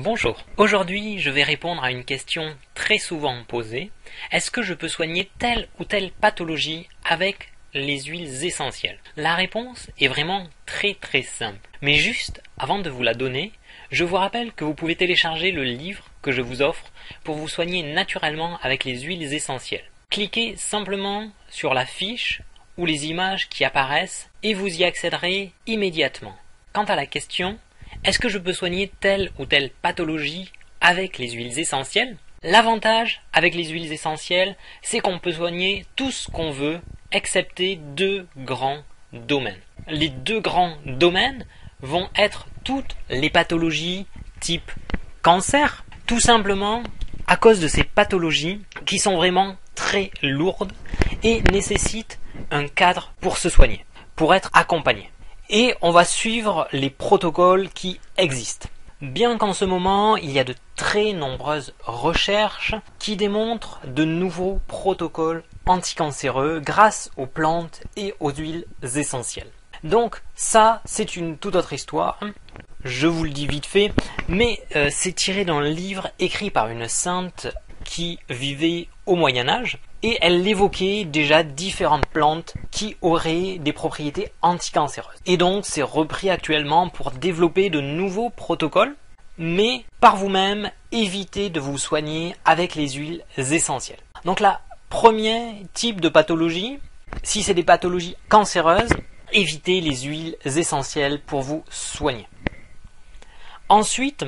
Bonjour, aujourd'hui je vais répondre à une question très souvent posée. Est-ce que je peux soigner telle ou telle pathologie avec les huiles essentielles? La réponse est vraiment très simple. Mais juste avant de vous la donner, je vous rappelle que vous pouvez télécharger le livre que je vous offre pour vous soigner naturellement avec les huiles essentielles. Cliquez simplement sur la fiche ou les images qui apparaissent et vous y accéderez immédiatement. Quant à la question, est-ce que je peux soigner telle ou telle pathologie avec les huiles essentielles? L'avantage avec les huiles essentielles, c'est qu'on peut soigner tout ce qu'on veut, excepté deux grands domaines. Les deux grands domaines vont être toutes les pathologies type cancer, tout simplement à cause de ces pathologies qui sont vraiment très lourdes et nécessitent un cadre pour se soigner, pour être accompagné. Et on va suivre les protocoles qui existent. Bien qu'en ce moment, il y a de très nombreuses recherches qui démontrent de nouveaux protocoles anticancéreux grâce aux plantes et aux huiles essentielles. Donc ça, c'est une toute autre histoire. Je vous le dis vite fait, mais c'est tiré d'un livre écrit par une sainte qui vivait au Moyen-Âge. Et elle évoquait déjà différentes plantes qui auraient des propriétés anticancéreuses. Et donc c'est repris actuellement pour développer de nouveaux protocoles, mais par vous-même, évitez de vous soigner avec les huiles essentielles. Donc la premier type de pathologie, si c'est des pathologies cancéreuses, évitez les huiles essentielles pour vous soigner. Ensuite,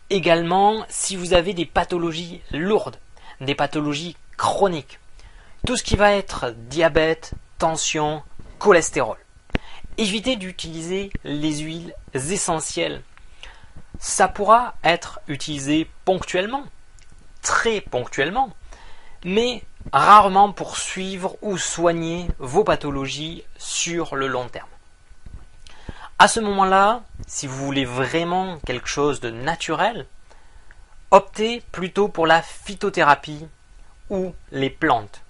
également, si vous avez des pathologies lourdes, des pathologies chronique, tout ce qui va être diabète, tension, cholestérol. Évitez d'utiliser les huiles essentielles. Ça pourra être utilisé ponctuellement, très ponctuellement, mais rarement pour suivre ou soigner vos pathologies sur le long terme. À ce moment-là, si vous voulez vraiment quelque chose de naturel, optez plutôt pour la phytothérapie ou les plantes,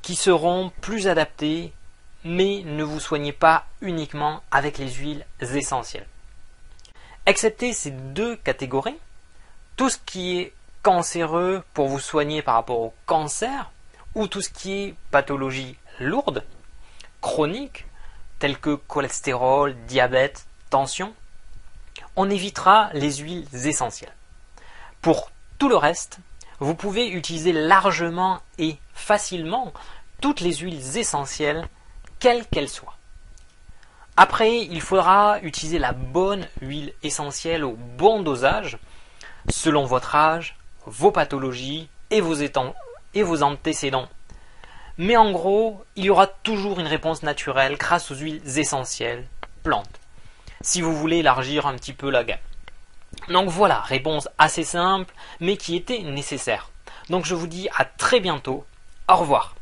qui seront plus adaptées, mais ne vous soignez pas uniquement avec les huiles essentielles. Excepté ces deux catégories, tout ce qui est cancéreux pour vous soigner par rapport au cancer, ou tout ce qui est pathologie lourde, chronique, telles que cholestérol, diabète, tension, on évitera les huiles essentielles. Pour tout le reste, vous pouvez utiliser largement et facilement toutes les huiles essentielles, quelles qu'elles soient. Après, il faudra utiliser la bonne huile essentielle au bon dosage, selon votre âge, vos pathologies et vos antécédents. Mais en gros, il y aura toujours une réponse naturelle grâce aux huiles essentielles, plantes, si vous voulez élargir un petit peu la gamme. Donc voilà, réponse assez simple, mais qui était nécessaire. Donc je vous dis à très bientôt. Au revoir.